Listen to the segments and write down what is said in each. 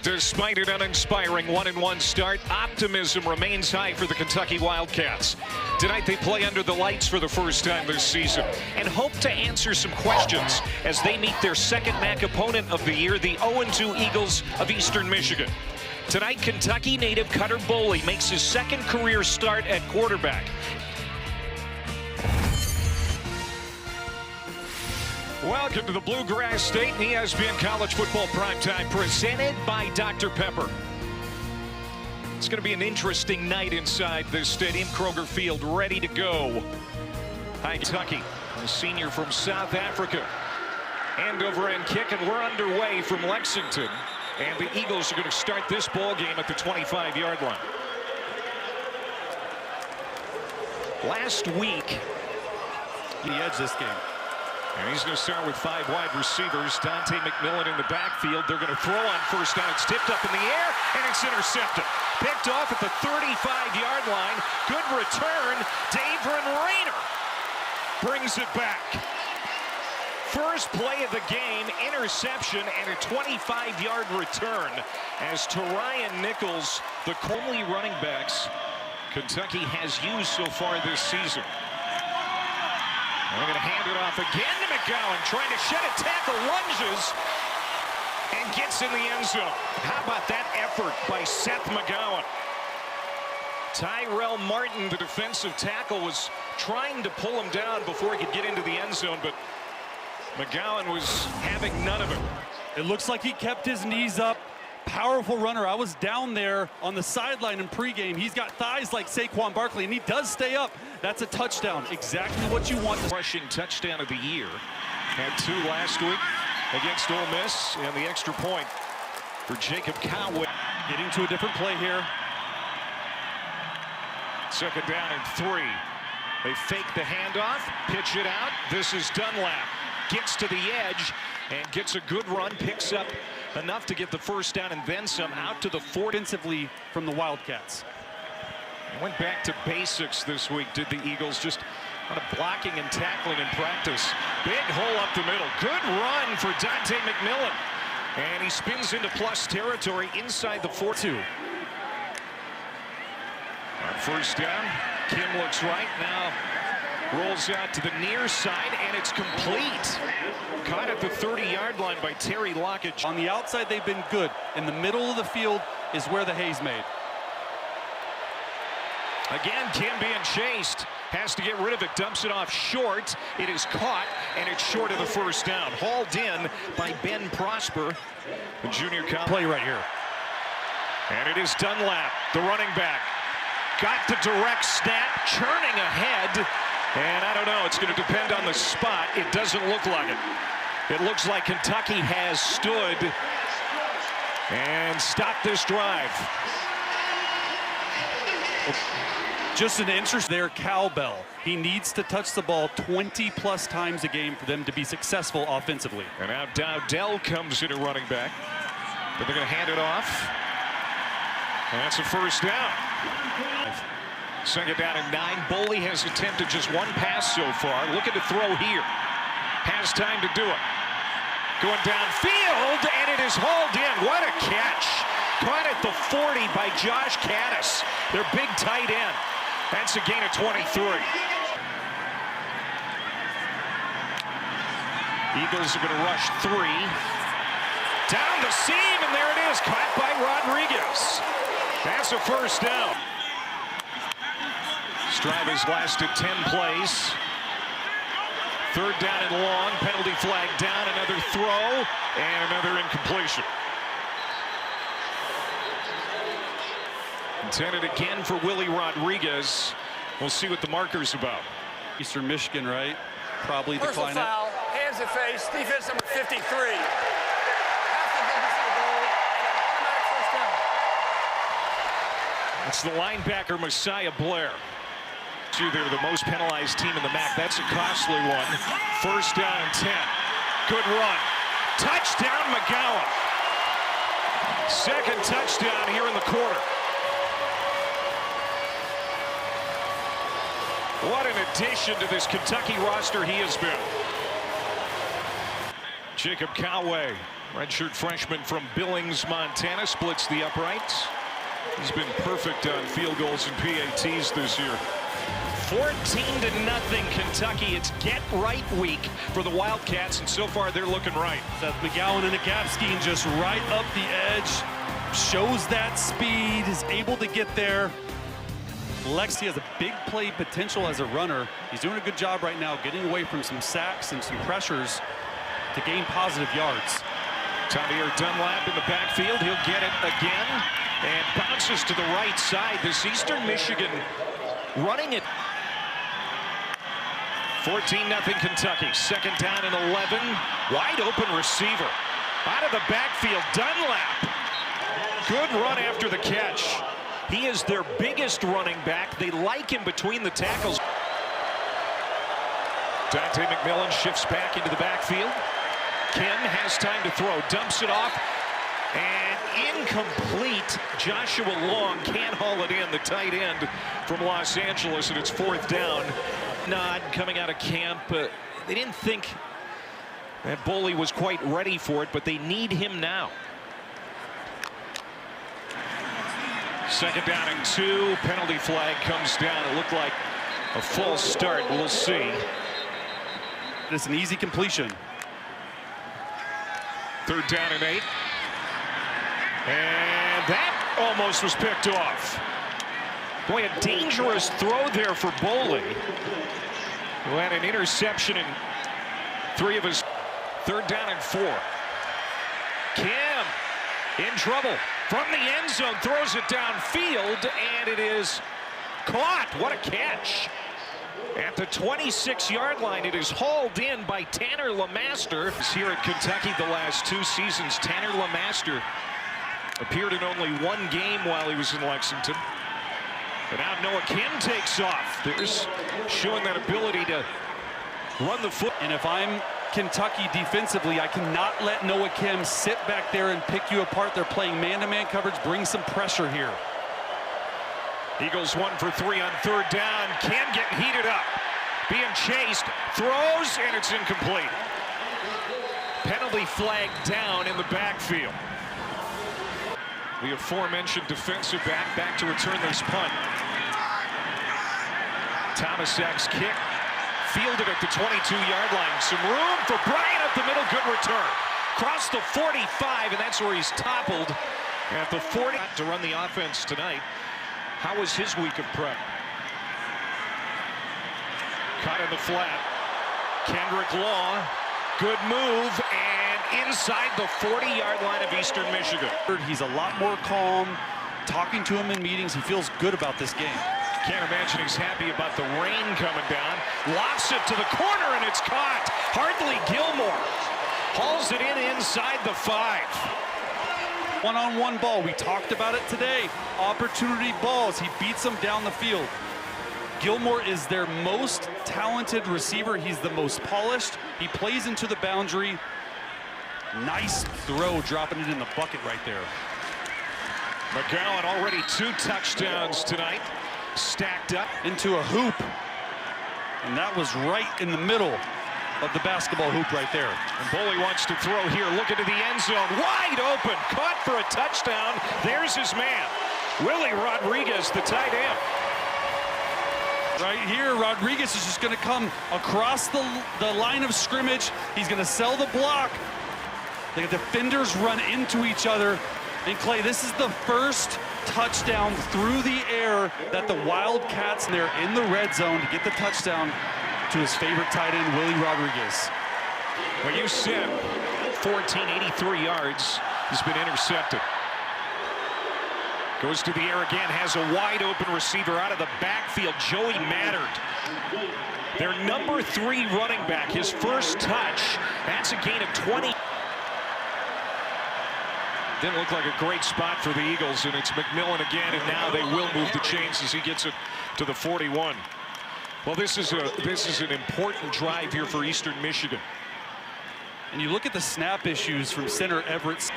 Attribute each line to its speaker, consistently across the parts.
Speaker 1: Despite an uninspiring 1-1 start, optimism remains high for the Kentucky Wildcats. Tonight they play under the lights for the first time this season and hope to answer some questions as they meet their second MAC opponent of the year, the 0-2 Eagles of Eastern Michigan. Tonight, Kentucky native Cutter Boley makes his second career start at quarterback. Welcome to the Bluegrass State and ESPN College Football Primetime, presented by Dr. Pepper. It's going to be an interesting night inside this stadium. Kroger Field ready to go. Hi, Kentucky, a senior from South Africa. End over end kick, and we're underway from Lexington. And the Eagles are going to start this ball game at the 25-yard line. Last week,
Speaker 2: he edged this game.
Speaker 1: And he's going to start with 5 wide receivers. Dante McMillan in the backfield. They're going to throw on first down. It's tipped up in the air, and it's intercepted. Picked off at the 35-yard line. Good return. Davron Rayner brings it back. First play of the game, interception, and a 25-yard return as Ryan Nichols, the only running backs Kentucky has used so far this season. They're going to hand it off again to McGowan, trying to shed a tackle, lunges, and gets in the end zone. How about that effort by Seth McGowan? Tyrell Martin, the defensive tackle, was trying to pull him down before he could get into the end zone, but McGowan was having none of it.
Speaker 2: It looks like he kept his knees up. Powerful runner. I was down there on the sideline in pregame. He's got thighs like Saquon Barkley, and he does stay up. That's a touchdown. Exactly what you want.
Speaker 1: Rushing touchdown of the year. Had 2 last week against Ole Miss, and the extra point for Jacob Coway.
Speaker 2: Getting to a different play here.
Speaker 1: Second down and 3. They fake the handoff, pitch it out. This is Dunlap. Gets to the edge and gets a good run, picks up enough to get the first down and then some out to the 4.
Speaker 2: Offensively from the Wildcats.
Speaker 1: Went back to basics this week, did the Eagles. Just a lot of blocking and tackling in practice. Big hole up the middle. Good run for Dante McMillan. And he spins into plus territory inside the 4-2. First down. Kim looks right. Now rolls out to the near side, and it's complete. Caught at the 30-yard line by Terry Lockett.
Speaker 2: On the outside, they've been good. In the middle of the field is where the hay's made.
Speaker 1: Again, Kim being chased. Has to get rid of it. Dumps it off short. It is caught, and it's short of the first down. Hauled in by Ben Prosper, the junior college.
Speaker 2: Play right here.
Speaker 1: And it is Dunlap, the running back. Got the direct snap, churning ahead. And I don't know, it's going to depend on the spot. It doesn't look like it. It looks like Kentucky has stood and stopped this drive.
Speaker 2: Just an interest there, Cowbell. He needs to touch the ball 20-plus times a game for them to be successful offensively.
Speaker 1: And now Dowdell comes in a running back. But they're going to hand it off. And that's a first down. Second down and 9. Boley has attempted just 1 pass so far. Looking to throw here. Has time to do it. Going downfield, and it is hauled in. What a catch. Caught at the 40 by Josh Caddis, their big tight end. That's a gain of 23. Eagles are going to rush 3. Down the seam, and there it is. Caught by Rodriguez. That's a first down. Drive has lasted 10 plays. Third down and long. Penalty flag down. Another throw and another incompletion. Intended again for Willie Rodriguez. We'll see what the marker's about.
Speaker 2: Eastern Michigan, right? Probably
Speaker 3: Personal
Speaker 2: decline
Speaker 3: foul,
Speaker 2: it.
Speaker 3: hands and face, defense number 53.
Speaker 1: It's the linebacker Messiah Blair. They're the most penalized team in the MAC. That's a costly one. First down and 10. Good run. Touchdown McGowan. Second touchdown here in the quarter. What an addition to this Kentucky roster he has been. Jacob Coway Redshirt freshman from Billings, Montana, splits the uprights. He's been perfect on field goals and PATs this year. 14-0 Kentucky. It's get right week for the Wildcats, and so far they're looking right.
Speaker 2: Seth McGowan and Agapski just right up the edge. Shows that speed, is able to get there. Lexi has a big play potential as a runner. He's doing a good job right now getting away from some sacks and some pressures to gain positive yards.
Speaker 1: Tahmir Dunlap in the backfield. He'll get it again and bounces to the right side. This Eastern Michigan running it. 14-0 Kentucky. Second down and 11. Wide open receiver. Out of the backfield, Dunlap. Good run after the catch. He is their biggest running back. They like him between the tackles. Dante McMillan shifts back into the backfield. Kim has time to throw, dumps it off, and incomplete. Joshua Long can't haul it in, the tight end from Los Angeles, and it's fourth down. Nod coming out of camp. They didn't think that Boley was quite ready for it, but they need him now. Second down and 2. Penalty flag comes down. It looked like a false start. We'll see.
Speaker 2: It's an easy completion.
Speaker 1: Third down and 8. And that almost was picked off. Boy, a dangerous throw there for Boley, who had an interception in 3 of his. Third down and 4. Kim in trouble from the end zone, throws it downfield, and it is caught. What a catch. At the 26-yard line, it is hauled in by Tanner LeMaster. Here at Kentucky the last 2 seasons, Tanner LeMaster appeared in only 1 game while he was in Lexington. And now Noah Kim takes off. There's showing that ability to run the foot.
Speaker 2: And if I'm Kentucky defensively, I cannot let Noah Kim sit back there and pick you apart. They're playing man-to-man coverage. Bring some pressure here.
Speaker 1: Eagles 1 for 3 on third down. Kim getting heated up. Being chased. Throws, and it's incomplete. Penalty flag down in the backfield. The aforementioned defensive back to return this punt. Thomasak's kick. Fielded at the 22-yard line. Some room for Bryant up the middle. Good return. Crossed the 45, and that's where he's toppled at the 40. To run the offense tonight. How was his week of prep? Caught in the flat. Kendrick Law. Good move, and inside the 40-yard line of Eastern Michigan.
Speaker 2: He's a lot more calm. Talking to him in meetings, he feels good about this game.
Speaker 1: Can't imagine he's happy about the rain coming down. Lofts it to the corner, and it's caught. Hardly Gilmore hauls it in inside the 5.
Speaker 2: One-on-one ball. We talked about it today. Opportunity balls. He beats them down the field. Gilmore is their most talented receiver. He's the most polished. He plays into the boundary. Nice throw, dropping it in the bucket right there.
Speaker 1: McGowan already 2 touchdowns tonight. Stacked up
Speaker 2: into a hoop. And that was right in the middle of the basketball hoop right there.
Speaker 1: And Boley wants to throw here. Look into the end zone. Wide open. Caught for a touchdown. There's his man. Willie Rodriguez, the tight end.
Speaker 2: Right here, Rodriguez is just going to come across the line of scrimmage. He's going to sell the block. The defenders run into each other. And Clay, this is the first touchdown through the air that the Wildcats, they're in the red zone to get the touchdown to his favorite tight end, Willie Rodriguez.
Speaker 1: Well, you said 1483 yards. He's been intercepted. Goes to the air again, has a wide open receiver out of the backfield, Joey Mattard. Their number 3 running back, his first touch. That's a gain of 20. Didn't look like a great spot for the Eagles, and it's McMillan again, and now they will move the chains as he gets it to the 41. Well, this is an important drive here for Eastern Michigan.
Speaker 2: And you look at the snap issues from center Everett.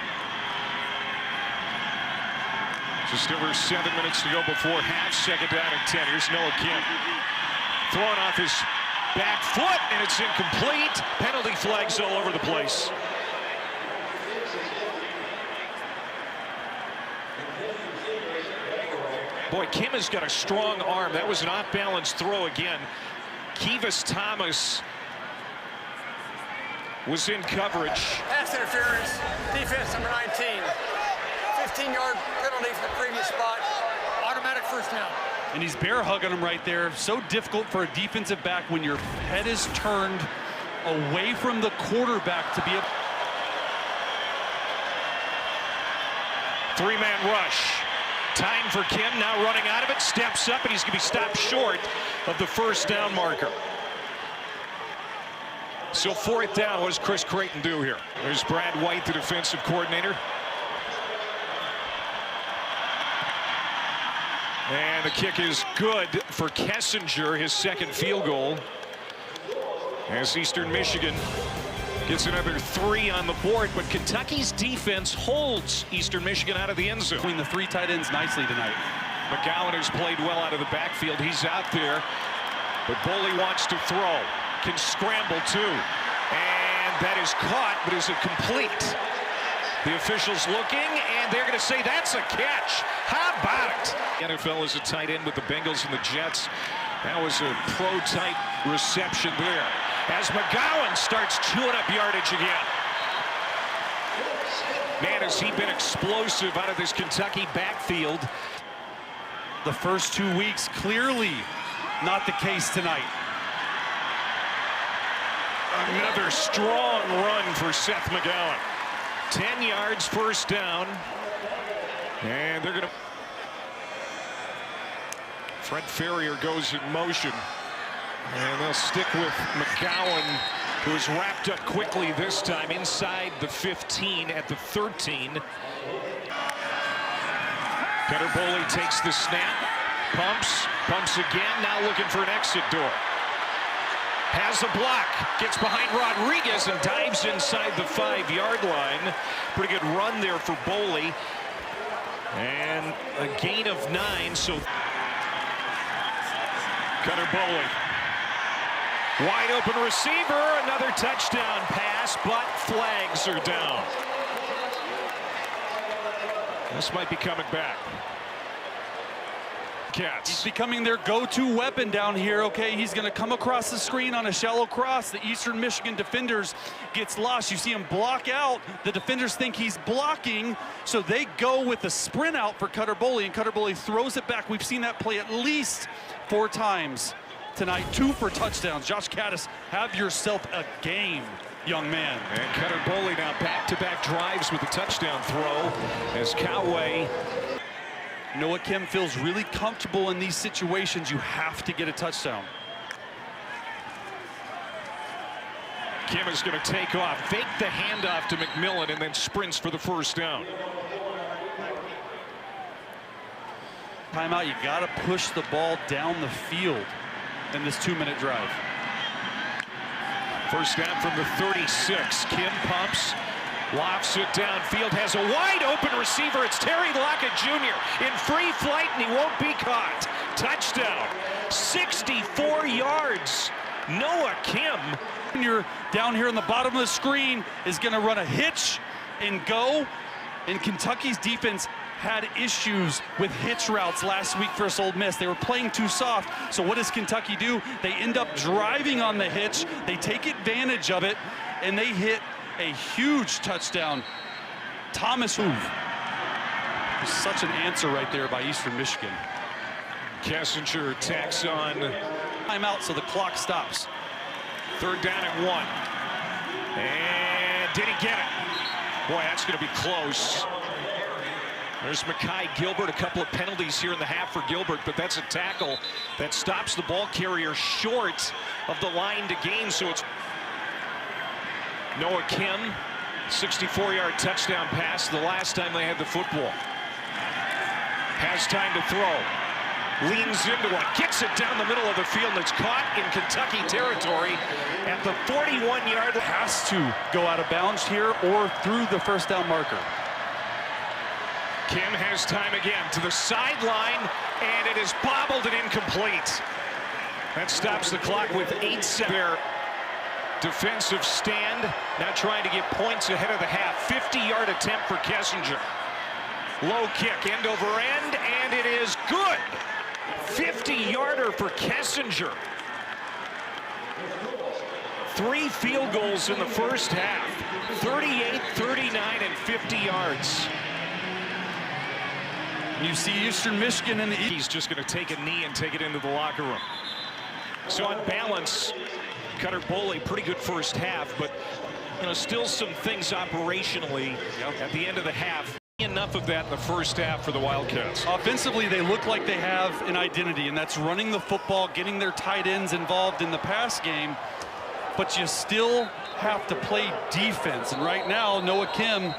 Speaker 1: Just over 7 minutes to go before half. Second down and 10. Here's Noah Kim. Throwing off his back foot, and it's incomplete. Penalty flags all over the place. Boy, Kim has got a strong arm. That was an off-balance throw again. Kivas Thomas was in coverage.
Speaker 3: Pass interference, defense number 19. 15-yard penalty for the previous spot. Automatic first down.
Speaker 2: And he's bear hugging him right there. So difficult for a defensive back when your head is turned away from the quarterback to be a
Speaker 1: three-man rush. Time for Kim, now running out of it, steps up, and he's going to be stopped short of the first down marker. So fourth down, what does Chris Creighton do here? There's Brad White, the defensive coordinator. And the kick is good for Kessinger, his second field goal. As Eastern Michigan gets another 3 on the board, but Kentucky's defense holds Eastern Michigan out of the end zone.
Speaker 2: between the three tight ends nicely tonight.
Speaker 1: McGowan has played well out of the backfield. He's out there, but Boley wants to throw. Can scramble too. And that is caught, but is it complete? The officials looking, and they're going to say that's a catch. How about it? The NFL is a tight end with the Bengals and the Jets. That was a pro-type reception there. As McGowan starts chewing up yardage again. Man, has he been explosive out of this Kentucky backfield.
Speaker 2: The first 2 weeks, clearly not the case tonight.
Speaker 1: Another strong run for Seth McGowan. 10 yards, first down. And they're going to... Fred Ferrier goes in motion. And they'll stick with McGowan, who is wrapped up quickly this time inside the 15 at the 13. Cutter Boley takes the snap, pumps again, now looking for an exit door. Has a block, gets behind Rodriguez and dives inside the 5-yard line. Pretty good run there for Boley. And a gain of 9, so Cutter Boley. Wide open receiver, another touchdown pass, but flags are down. This might be coming back. Cats.
Speaker 2: He's becoming their go-to weapon down here, okay? He's going to come across the screen on a shallow cross. The Eastern Michigan defenders gets lost. You see him block out. The defenders think he's blocking, so they go with the sprint out for Cutter Boley, and Cutter Boley throws it back. We've seen that play at least 4 times tonight, 2 for touchdowns. Josh Caddis, have yourself a game, young man.
Speaker 1: And Cutter Boley now back-to-back drives with a touchdown throw as Coway.
Speaker 2: Noah Kim feels really comfortable in these situations. You have to get a touchdown.
Speaker 1: Kim is going to take off, fake the handoff to McMillan, and then sprints for the first down.
Speaker 2: Timeout, you got to push the ball down the field in this 2-minute drive.
Speaker 1: First down from the 36. Kim pumps, lofts it downfield, has a wide open receiver. It's Terry Lockett Jr. in free flight, and he won't be caught. Touchdown, 64 yards. Noah Kim.
Speaker 2: Jr. down here on the bottom of the screen is going to run a hitch and go. And Kentucky's defense had issues with hitch routes last week versus Ole Miss. They were playing too soft. So what does Kentucky do? They end up driving on the hitch. They take advantage of it, and they hit a huge touchdown. Thomas Hoover. Such an answer right there by Eastern Michigan.
Speaker 1: Kessinger tacks on.
Speaker 2: Timeout, so the clock stops.
Speaker 1: Third down and 1. And did he get it? Boy, that's going to be close. There's Makai Gilbert, a couple of penalties here in the half for Gilbert, but that's a tackle that stops the ball carrier short of the line to gain, so it's Noah Kim, 64-yard touchdown pass the last time they had the football. Has time to throw. Leans into one, gets it down the middle of the field, and it's caught in Kentucky territory at the 41-yard line.
Speaker 2: Has to go out of bounds here or through the first down marker.
Speaker 1: Kim has time again to the sideline, and it is bobbled and incomplete. That stops the clock with 8 seconds. Their defensive stand, now trying to get points ahead of the half. 50-yard attempt for Kessinger. Low kick, end over end, and it is good. 50-yarder for Kessinger. 3 field goals in the first half. 38, 39, and 50 yards.
Speaker 2: You see Eastern Michigan in the
Speaker 1: He's just going to take a knee and take it into the locker room. So on balance, Cutter Boley, pretty good first half, but still some things operationally at the end of the half. Enough of that in the first half for the Wildcats.
Speaker 2: Offensively, they look like they have an identity, and that's running the football, getting their tight ends involved in the pass game, but you still have to play defense. And right now, Noah Kim,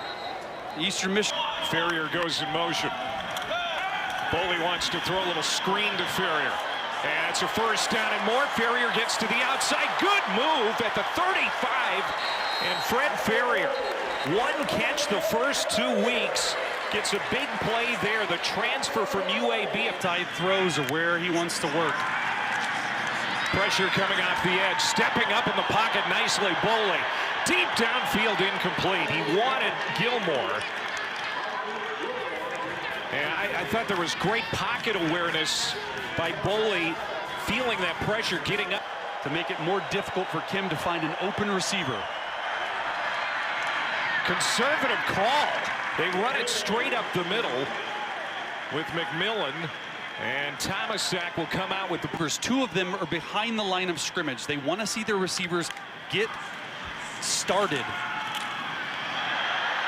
Speaker 2: Eastern Michigan.
Speaker 1: Ferrier goes in motion. Boley wants to throw a little screen to Ferrier. And it's a first down and more. Ferrier gets to the outside. Good move at the 35. And Fred Ferrier, 1 catch the first 2 weeks. Gets a big play there. The transfer from UAB.
Speaker 2: Tight throws are where he wants to work.
Speaker 1: Pressure coming off the edge. Stepping up in the pocket nicely. Boley. Deep downfield, incomplete. He wanted Gilmore. And I thought there was great pocket awareness by Boley, feeling that pressure, getting up.
Speaker 2: To make it more difficult for Kim to find an open receiver.
Speaker 1: Conservative call. They run it straight up the middle with McMillan. And Tomasak will come out with the...
Speaker 2: 2 of them are behind the line of scrimmage. They want to see their receivers get started.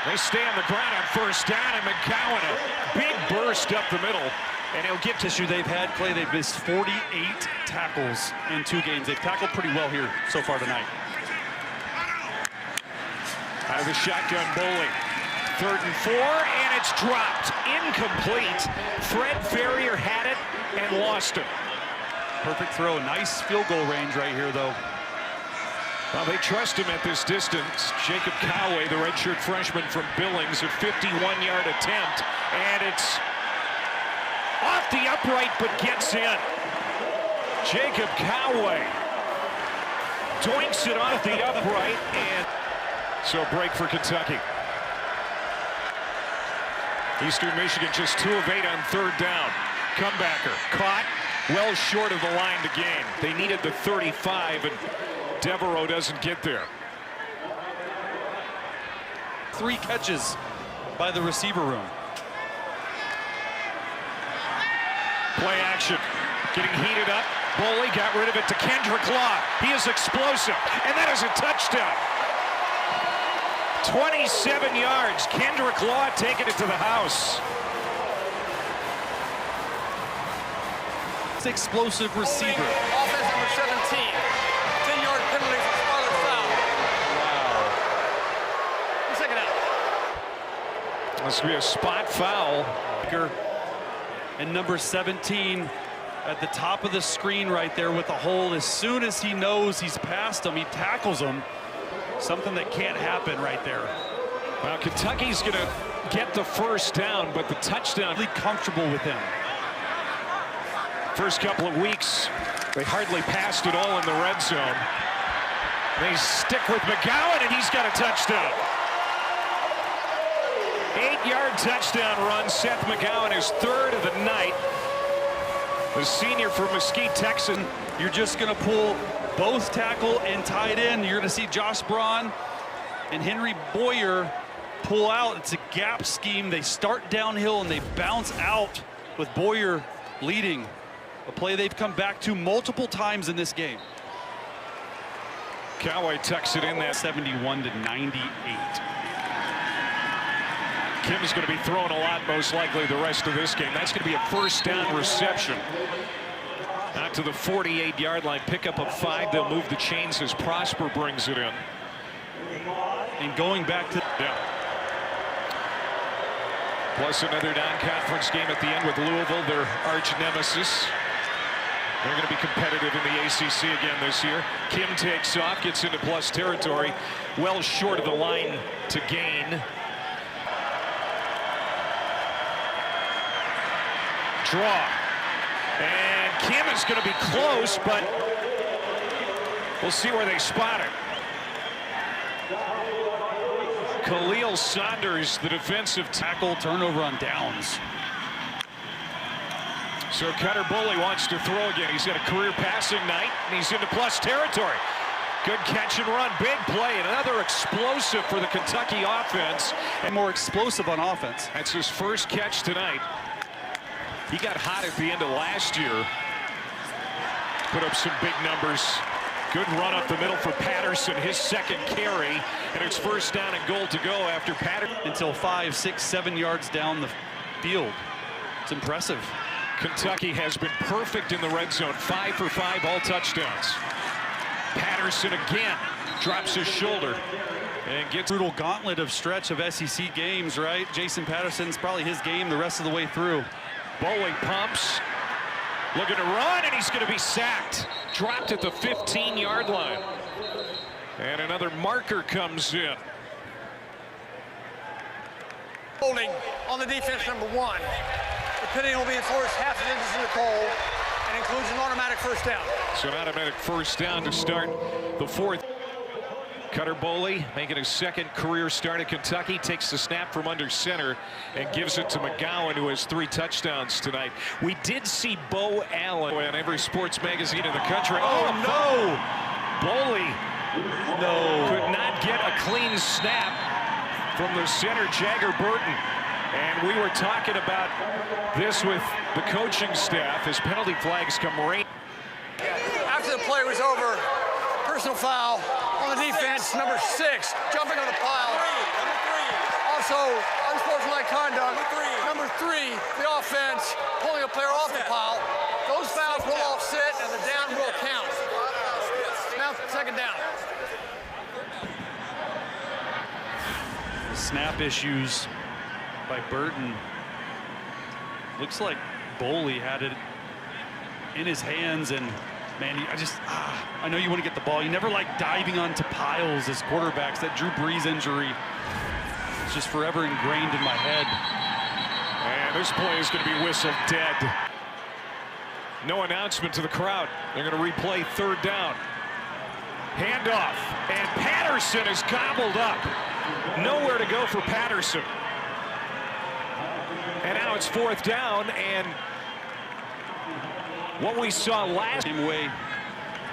Speaker 1: They stay on the ground on first down, and McCowan, a big burst up the middle. And he'll get to...
Speaker 2: They've had, Clay, they've missed 48 tackles in 2 games. They've tackled pretty well here so far tonight.
Speaker 1: Out of the shotgun, Boley. 3rd and 4, and it's dropped. Incomplete. Fred Ferrier had it and lost it.
Speaker 2: Perfect throw. Nice field goal range right here, though.
Speaker 1: Well, they trust him at this distance. Jacob Coway, the redshirt freshman from Billings, a 51-yard attempt, and it's off the upright, but gets in. Jacob Coway doinks it off the upright, and so break for Kentucky. Eastern Michigan just 2 of 8 on 3rd down. Comebacker caught well short of the line to gain. They needed the 35, and Devereaux doesn't get there.
Speaker 2: 3 catches by the receiver room.
Speaker 1: Play action, getting heated up. Boley got rid of it to Kendrick Law. He is explosive, and that is a touchdown. 27 yards. Kendrick Law taking it to the house.
Speaker 2: It's explosive receiver.
Speaker 3: Offense number 17. 10-yard penalty for Scarlet foul. Wow. Check it out.
Speaker 1: This will be a spot foul.
Speaker 2: And number 17 at the top of the screen right there with the hole. As soon as he knows he's past him, he tackles him. Something that can't happen right there.
Speaker 1: Well, Kentucky's going to get the first down, but the touchdown...
Speaker 2: Really comfortable with him.
Speaker 1: First couple of weeks, they hardly passed it all in the red zone. They stick with McGowan, and he's got a touchdown. 8-yard touchdown run. Seth McGowan is 3rd of the night. The senior from Mesquite, Texas.
Speaker 2: You're just going to pull both tackle and tight end. You're going to see Josh Braun and Henry Boyer pull out. It's a gap scheme. They start downhill and they bounce out with Boyer leading. A play they've come back to multiple times in this game.
Speaker 1: Coway tucks it in there.
Speaker 2: 71 to 98.
Speaker 1: Kim's going to be throwing a lot, most likely, the rest of this game. That's going to be a first down reception. Out to the 48-yard line, pickup of 5. They'll move the chains as Prosper brings it in.
Speaker 2: And going back to...
Speaker 1: Yeah. Plus another non-conference game at the end with Louisville, their arch nemesis. They're going to be competitive in the ACC again this year. Kim takes off, gets into plus territory, well short of the line to gain. Draw. And Kim is going to be close, but we'll see where they spot it. Khalil Saunders, the defensive
Speaker 2: Tackle, turnover on downs.
Speaker 1: So Cutter Boley wants to throw again. He's got a career passing night, and he's into plus territory. Good catch and run, big play, and another explosive for the Kentucky offense.
Speaker 2: And more explosive on offense.
Speaker 1: That's his first catch tonight. He got hot at the end of last year. Put up some big numbers. Good run up the middle for Patterson, his second carry, and it's first down and goal to go after Patterson.
Speaker 2: Until 5, 6, 7 yards down the field. It's impressive.
Speaker 1: Kentucky has been perfect in the red zone, 5 for 5, all touchdowns. Patterson again drops his shoulder and gets
Speaker 2: Brutal gauntlet of stretch of SEC games, right? Jason Patterson's probably his game the rest of the way through.
Speaker 1: Boley pumps, looking to run, and he's going to be sacked. Dropped at the 15-yard line. And another marker comes in.
Speaker 3: Holding on the defense, number 1. The penalty will be enforced half an inch in the goal and includes an automatic first down.
Speaker 1: So an automatic first down to start the fourth. Cutter Boley making his second career start at Kentucky, takes the snap from under center and gives it to McGowan, who has 3 touchdowns tonight. We did see Bo Allen on every sports magazine in the country.
Speaker 2: Oh, no!
Speaker 1: Boley could not get a clean snap from the center, Jagger Burton. And we were talking about this with the coaching staff as penalty flags come rain.
Speaker 3: After the play was over, personal foul on the defense, number 6, jumping on the pile. Also, unsportsmanlike conduct. Number 3, the offense, pulling a player off the pile. Those fouls will offset and the down will count. Now, second down.
Speaker 2: Snap issues by Burton. Looks like Boley had it in his hands, and man, I know you want to get the ball. You never like diving onto piles as quarterbacks. That Drew Brees injury is just forever ingrained in my head.
Speaker 1: And this play is going to be whistled dead. No announcement to the crowd. They're going to replay third down. Handoff, and Patterson is gobbled up. Nowhere to go for Patterson. And now it's fourth down, and what we saw last
Speaker 2: Came away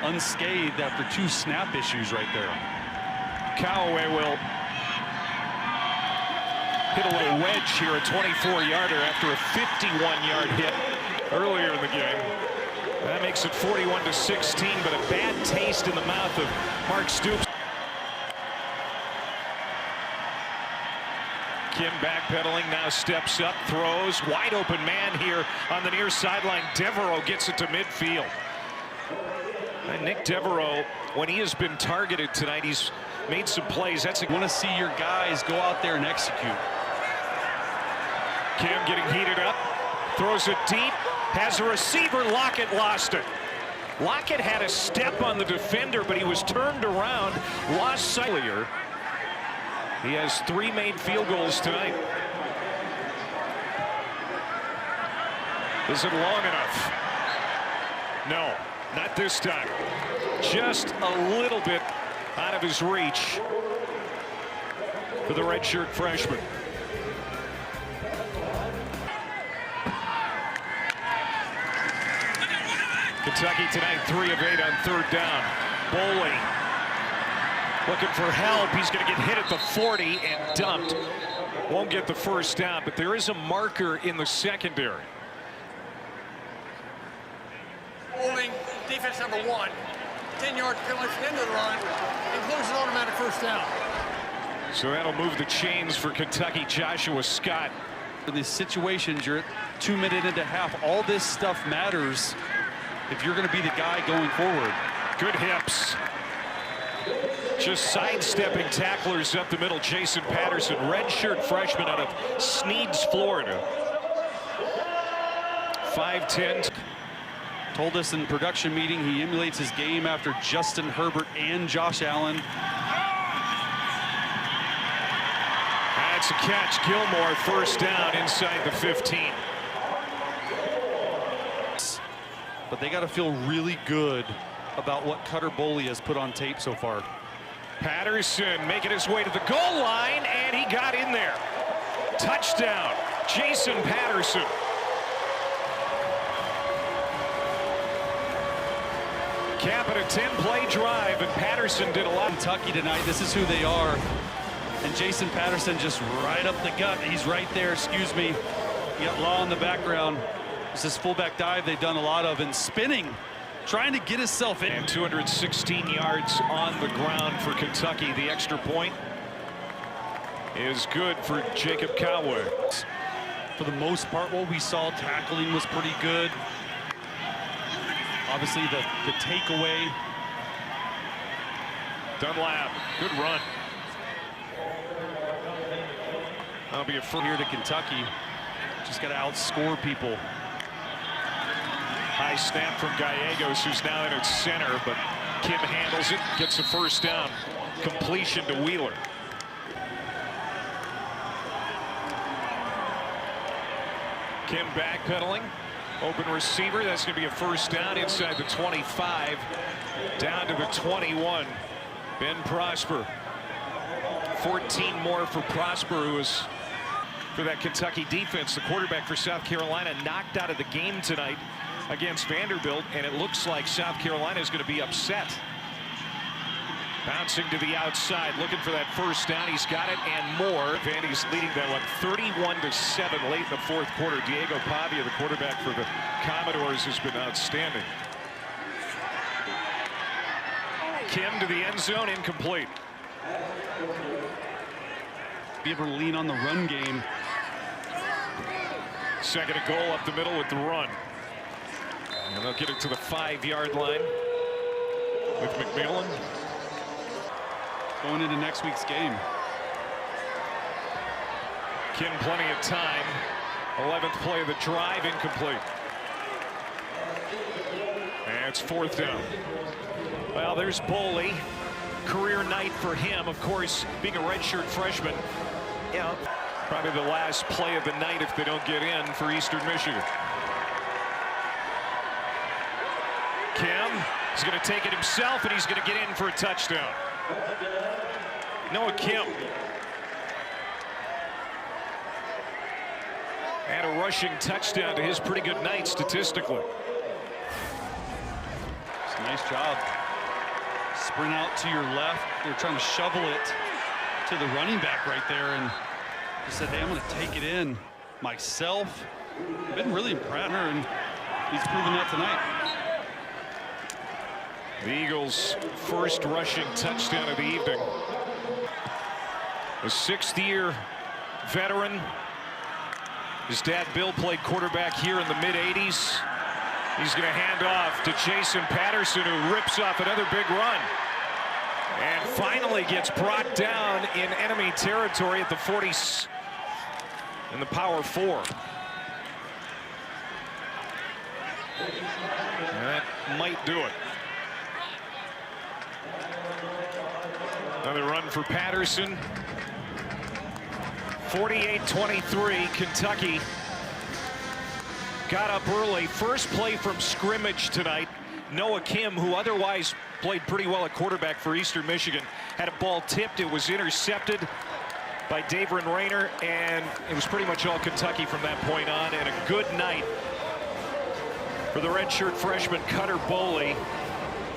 Speaker 2: unscathed after 2 snap issues right there.
Speaker 1: Callaway will hit a little wedge here, a 24-yarder after a 51-yard hit earlier in the game. That makes it 41-16, but a bad taste in the mouth of Mark Stoops. Kim backpedaling, now steps up, throws, wide open man here on the near sideline. Devereaux gets it to midfield. And Nick Devereaux, when he has been targeted tonight, he's made some plays.
Speaker 2: You want to see your guys go out there and execute.
Speaker 1: Kim getting heated up, throws it deep, has a receiver. Lockett lost it. Lockett had a step on the defender, but he was turned around, lost sight. He has 3 made field goals tonight. Is it long enough? No, not this time. Just a little bit out of his reach for the redshirt freshman. Kentucky tonight 3 of 8 on third down. Boley looking for help. He's going to get hit at the 40 and dumped. Won't get the first down, but there is a marker in the secondary.
Speaker 3: Holding defense, number 1. 10-yard penalty from the end of the run. Includes an automatic first down.
Speaker 1: So that'll move the chains for Kentucky. Joshua Scott.
Speaker 2: In these situations, you're at 2 minutes into half. All this stuff matters if you're going to be the guy going forward.
Speaker 1: Good hips. Just sidestepping tacklers up the middle. Jason Patterson, redshirt freshman out of Sneads, Florida. 5'10".
Speaker 2: Told us in production meeting he emulates his game after Justin Herbert and Josh Allen.
Speaker 1: That's a catch. Gilmore, first down inside the 15.
Speaker 2: But they got to feel really good about what Cutter Boley has put on tape so far.
Speaker 1: Patterson making his way to the goal line, and and he got in there. Touchdown, Jason Patterson. Cap at a 10-play drive, and Patterson did a lot.
Speaker 2: Kentucky tonight, this is who they are. And Jason Patterson just right up the gut. He's right there, excuse me. You got Law in the background. It's this fullback dive they've done a lot of, and spinning, trying to get himself in.
Speaker 1: And 216 yards on the ground for Kentucky. The extra point is good for Jacob Coway.
Speaker 2: For the most part, what we saw, tackling was pretty good. Obviously, the takeaway.
Speaker 1: Dunlap, good run. That'll be a first
Speaker 2: Here to Kentucky. Just got to outscore people.
Speaker 1: high snap from Gallegos, who's now in at center, but Kim handles it, gets a first down. Completion to Wheeler. Kim backpedaling. Open receiver. That's going to be a first down inside the 25. Down to the 21. Ben Prosper. 14 more for Prosper, who is for that Kentucky defense. The quarterback for South Carolina knocked out of the game tonight against Vanderbilt, and it looks like South Carolina is going to be upset. Bouncing to the outside, looking for that first down. He's got it and more. Vandy's leading that one 31-7 late in the fourth quarter. Diego Pavia, the quarterback for the Commodores, has been outstanding. Kim to the end zone, incomplete.
Speaker 2: Be able to lean on the run game.
Speaker 1: Second and goal up the middle with the run. And they'll get it to the 5-yard line with McMillan.
Speaker 2: Going into next week's game.
Speaker 1: Kim plenty of time. 11th play of the drive, incomplete. And it's fourth down. Well, there's Boley. Career night for him, of course, being a redshirt freshman. Yeah, probably the last play of the night if they don't get in for Eastern Michigan. Kim is going to take it himself, and he's going to get in for a touchdown. Noah Kim. And a rushing touchdown to his pretty good night statistically.
Speaker 2: It's a nice job. Sprint out to your left. They're trying to shovel it to the running back right there, and he said, hey, I'm going to take it in myself. Been really impressed, and he's proven that tonight.
Speaker 1: The Eagles' first rushing touchdown of the evening. A 6th-year veteran. His dad, Bill, played quarterback here in the mid-'80s. He's going to hand off to Jason Patterson, who rips off another big run. And finally gets brought down in enemy territory at the 40s in the Power 4. And that might do it. Another run for Patterson. 48-23, Kentucky got up early. First play from scrimmage tonight. Noah Kim, who otherwise played pretty well at quarterback for Eastern Michigan, had a ball tipped. It was intercepted by Daverin Rayner, and it was pretty much all Kentucky from that point on. And a good night for the redshirt freshman Cutter Boley,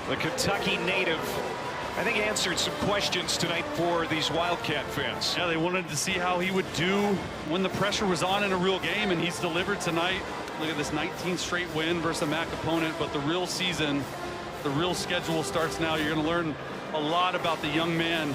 Speaker 1: the Kentucky native. I think answered some questions tonight for these Wildcat fans.
Speaker 2: Yeah, they wanted to see how he would do when the pressure was on in a real game, and he's delivered tonight. Look at this 19th straight win versus a MAC opponent, but the real season, the real schedule starts now. You're going to learn a lot about the young man